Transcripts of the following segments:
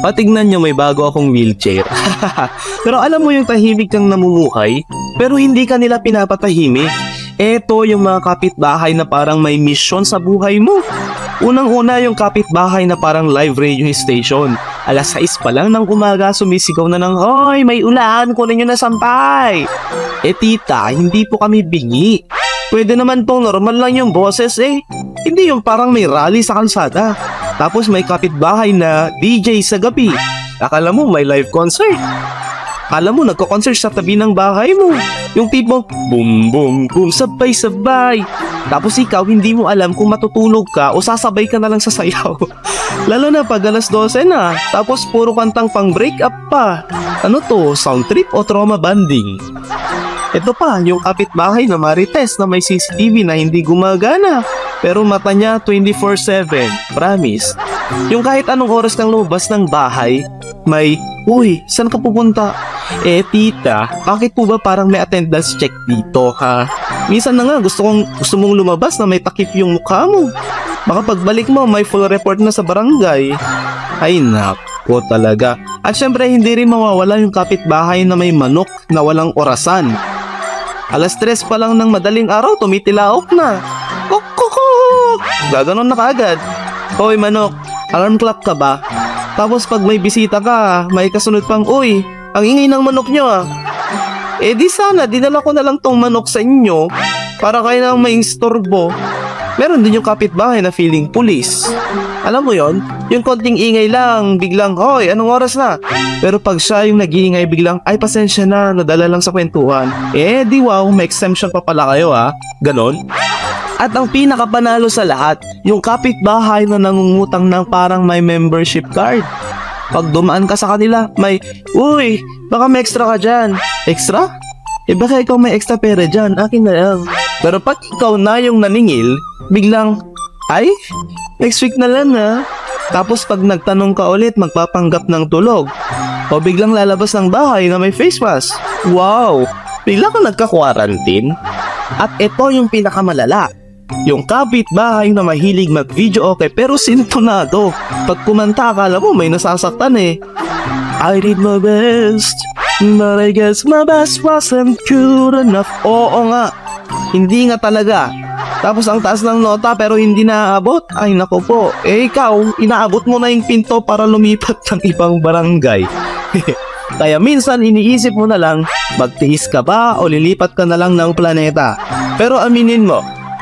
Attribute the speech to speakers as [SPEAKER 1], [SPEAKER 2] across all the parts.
[SPEAKER 1] Patignan nyo, may bago akong wheelchair. Pero alam mo yung tahimik kang namumuhay, pero hindi ka nila pinapatahimik. Eto yung mga kapitbahay na parang may misyon sa buhay mo. Unang-una yung kapitbahay na parang live radio station. Alas 6 pa lang ng umaga sumisigaw na ng, "Hoy, may ulan, kunin nyo na sampay." Tita, hindi po kami bingi. Pwede naman pong normal lang yung boses Hindi yung parang may rally sa kalsada. Tapos may kapitbahay na DJ sa gabi. Akala mo may live concert. Akala mo nagko-concert sa tabi ng bahay mo. Yung tipo, boom boom boom, sabay sabay. Tapos ikaw hindi mo alam kung matutulog ka o sasabay ka na lang sa sayaw. Lalo na pag alas 12 na. Tapos puro kantang pang break up pa. Ano to, sound trip o trauma bonding? Ito pa, yung kapitbahay na marites na may CCTV na hindi gumagana. Pero mata niya 24/7, promise. Yung kahit anong oras kang lumabas ng bahay, may, "Uy, saan ka pupunta?" Tita, bakit po ba parang may attendance check dito, ha? Minsan na nga gusto mong lumabas na may takip yung mukha mo. Baka pagbalik mo may full report na sa barangay. Ay nako talaga. At syempre hindi rin mawawala yung kapitbahay na may manok na walang orasan. Alas 3 pa lang ng madaling araw, tumitilaok na. Kukuku! Gaganon na kaagad. Hoy manok, alarm clock ka ba? Tapos pag may bisita ka, may kasunod pang, "Uy, ang ingay ng manok nyo ah." Di sana, dinala ko na lang tong manok sa inyo para kayo nang maistorbo. Meron din yung kapitbahay na feeling pulis. Alam mo yon, yung konting ingay lang, biglang, "Hoy, anong oras na?" Pero pag siya yung nag-iingay biglang, "Ay, pasensya na, nadala lang sa kwentuhan." Di wow, may exemption pa pala kayo ha. Ganon. At ang pinakapanalo sa lahat, yung kapitbahay na nangungutang ng parang may membership card. Pag dumaan ka sa kanila, may, "Uy, baka may extra ka dyan." Extra? Baka ikaw may extra pera dyan, akin na lang. Pero pag ikaw na yung naningil, biglang, "Ay, next week na lang ha." Tapos pag nagtanong ka ulit, magpapanggap ng tulog. O biglang lalabas ng bahay na may face mask. Wow, bigla ka nagka-quarantine. At ito yung pinakamalala. Yung kapitbahay na mahilig mag-video okay pero sintonado. Pag kumanta akala mo may nasasaktan "I did my best, but I guess my best wasn't good enough." Oo nga, hindi nga talaga. Tapos ang taas ng nota pero hindi naaabot. Ay nako po, ikaw, inaabot mo na yung pinto para lumipat ng ibang barangay. Kaya minsan iniisip mo na lang, magtiis ka ba o lilipat ka na lang ng planeta. Pero aminin mo,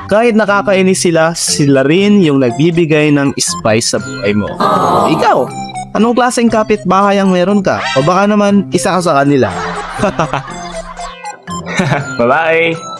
[SPEAKER 1] kahit nakakainis sila rin yung nagbibigay ng spice sa buhay mo. Ikaw, anong klaseng kapitbahay ang meron ka? O baka naman isa ka sa kanila?
[SPEAKER 2] Bye-bye!